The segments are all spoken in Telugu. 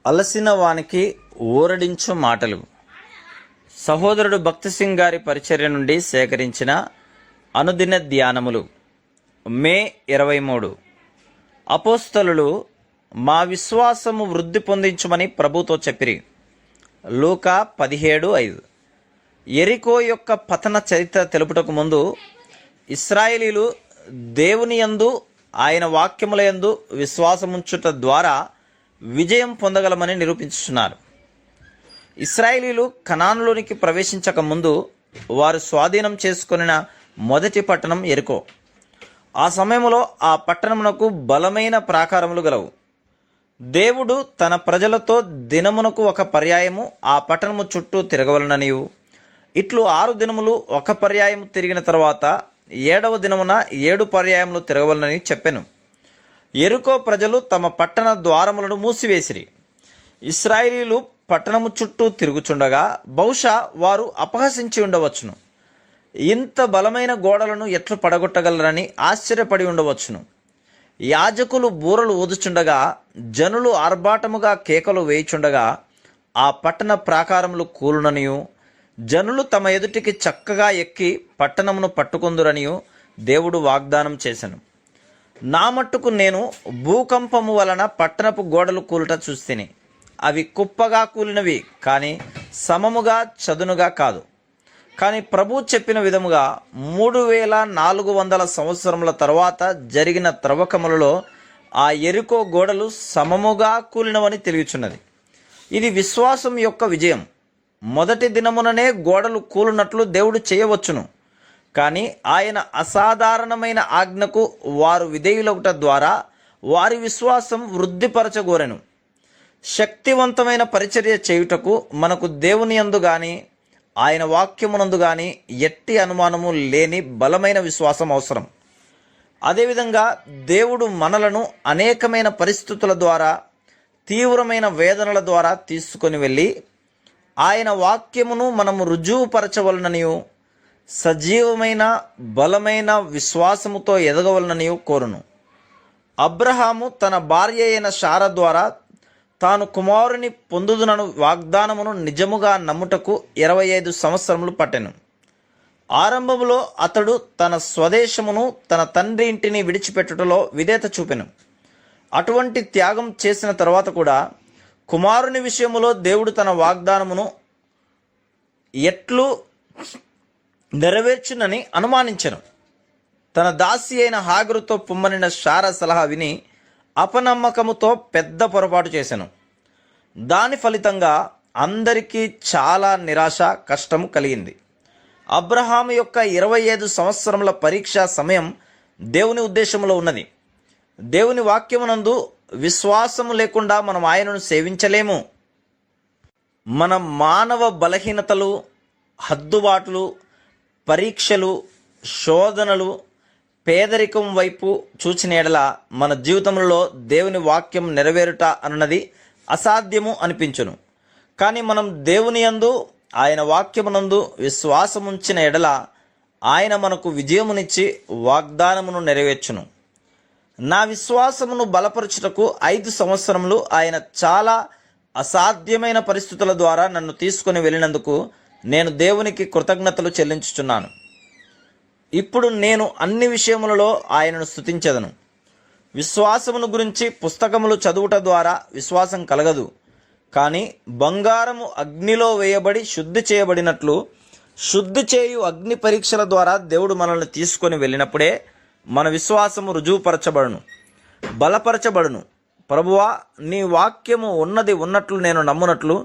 అలసిన వానికి ఊరడించు మాటలు. సహోదరుడు భక్తి సింగ్ గారి పరిచర్య నుండి సేకరించిన అనుదిన ధ్యానములు. మే 23. అపోస్తలులు మా విశ్వాసము వృద్ధి పొందించుమని ప్రభుతో చెప్పిరి. లూకా 17:5. యెరికో యొక్క పతన చరిత్ర తెలుపుటకు ముందు ఇశ్రాయేలీలు దేవుని యందు ఆయన వాక్యముల యందు విశ్వాసముంచుట ద్వారా విజయం పొందగలమని నిరూపించుతున్నారు. ఇశ్రాయేలీలు కనానులోనికి ప్రవేశించక ముందు వారు స్వాధీనం చేసుకొనిన మొదటి పట్టణం యెరికో. ఆ సమయంలో ఆ పట్టణమునకు బలమైన ప్రాకారములు గలవు. దేవుడు తన ప్రజలతో దినమునకు ఒక పర్యాయము ఆ పట్టణము చుట్టూ తిరగవలననియు, ఇట్లు 6 దినములు ఒక పర్యాయము తిరిగిన తర్వాత 7వ దినమున 7 పర్యాయములు తిరగవలనని చెప్పెను. యెరికో ప్రజలు తమ పట్టణ ద్వారములను మూసివేసిరి. ఇశ్రాయేలీలు పట్టణము చుట్టూ తిరుగుచుండగా బహుశా వారు అపహసించి ఉండవచ్చును. ఇంత బలమైన గోడలను ఎట్లు పడగొట్టగలరని ఆశ్చర్యపడి ఉండవచ్చును. యాజకులు బూరలు ఊదుచుండగా, జనులు ఆర్భాటముగా కేకలు వేయుచుండగా ఆ పట్టణ ప్రాకారములు కూలుననియు, జనులు తమ ఎదుటికి చక్కగా ఎక్కి పట్టణమును పట్టుకొందురనియు దేవుడు వాగ్దానం చేసెను. నా మట్టుకు నేను భూకంపము వలన పట్టణపు గోడలు కూలుట చూస్తిని. అవి కుప్పగా కూలినవి, కానీ సమముగా చదునుగా కాదు. కానీ ప్రభు చెప్పిన విధముగా 3400 సంవత్సరముల తరువాత జరిగిన త్రవ్వకములలో ఆ యెరికో గోడలు సమముగా కూలినవని తెలియచున్నది. ఇది విశ్వాసం యొక్క విజయం. మొదటి దినముననే గోడలు కూలినట్లు దేవుడు చేయవచ్చును. కానీ ఆయన అసాధారణమైన ఆజ్ఞకు వారు విధేయులగుట ద్వారా వారి విశ్వాసం వృద్ధిపరచగోరెను. శక్తివంతమైన పరిచర్య చేయుటకు మనకు దేవుని యందు గాని ఆయన వాక్యమునందు గాని ఎట్టి అనుమానము లేని బలమైన విశ్వాసం అవసరం. అదేవిధంగా దేవుడు మనలను అనేకమైన పరిస్థితుల ద్వారా, తీవ్రమైన వేదనల ద్వారా తీసుకొని వెళ్ళి ఆయన వాక్యమును మనము రుజువుపరచవలననియు, సజీవమైన బలమైన విశ్వాసముతో ఎదగవలననియు కోరును. అబ్రహాము తన భార్య అయిన శారా ద్వారా తాను కుమారుని పొందుదునను వాగ్దానమును నిజముగా నమ్ముటకు 25 సంవత్సరములు పట్టెను. ఆరంభములో అతడు తన స్వదేశమును, తన తండ్రి ఇంటిని విడిచిపెట్టుటలో విధేయత చూపెను. అటువంటి త్యాగం చేసిన తర్వాత కూడా కుమారుని విషయములో దేవుడు తన వాగ్దానమును ఎట్లు నెరవేర్చునని అనుమానించెను. తన దాసి అయిన హాగరుతో పొమ్మనిన శారా సలహా విని అపనమ్మకముతో పెద్ద పొరపాటు చేసెను. దాని ఫలితంగా అందరికీ చాలా నిరాశ, కష్టము కలిగింది. అబ్రహాము యొక్క 25 సంవత్సరముల పరీక్షా సమయం దేవుని ఉద్దేశంలో ఉన్నది. దేవుని వాక్యమునందు విశ్వాసము లేకుండా మనం ఆయనను సేవించలేము. మన మానవ బలహీనతలు, హద్దుబాటులు, పరీక్షలు, శోధనలు, పేదరికం వైపు చూచిన ఎడల మన జీవితంలో దేవుని వాక్యం నెరవేరుట అన్నది అసాధ్యము అనిపించును. కానీ మనం దేవుని యందు ఆయన వాక్యమునందు విశ్వాసముంచిన ఎడల ఆయన మనకు విజయమునిచ్చి వాగ్దానమును నెరవేర్చును. నా విశ్వాసమును బలపరచుటకు 5 సంవత్సరములు ఆయన చాలా అసాధ్యమైన పరిస్థితుల ద్వారా నన్ను తీసుకొని వెళ్ళినందుకు నేను దేవునికి కృతజ్ఞతలు చెల్లించుచున్నాను. ఇప్పుడు నేను అన్ని విషయములలో ఆయనను స్తుతించెదను. విశ్వాసమును గురించి పుస్తకములు చదువుట ద్వారా విశ్వాసం కలగదు. కానీ బంగారము అగ్నిలో వేయబడి శుద్ధి చేయబడినట్లు శుద్ధి చేయు అగ్ని పరీక్షల ద్వారా దేవుడు మనల్ని తీసుకొని వెళ్ళినప్పుడే మన విశ్వాసము రుజువుపరచబడును, బలపరచబడును. ప్రభువా, నీ వాక్యము ఉన్నది ఉన్నట్లు నేను నమ్మునట్లు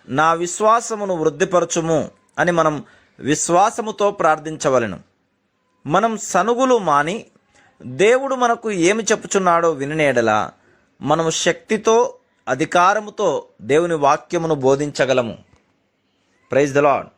నా విశ్వాసమును వృద్ధిపరచుము అని మనం విశ్వాసముతో ప్రార్థించవలెను. మనం సనుగులు మాని దేవుడు మనకు ఏమి చెప్పుచున్నాడో వినినేడలా మనము శక్తితో, అధికారముతో దేవుని వాక్యమును బోధించగలము. Praise the lord.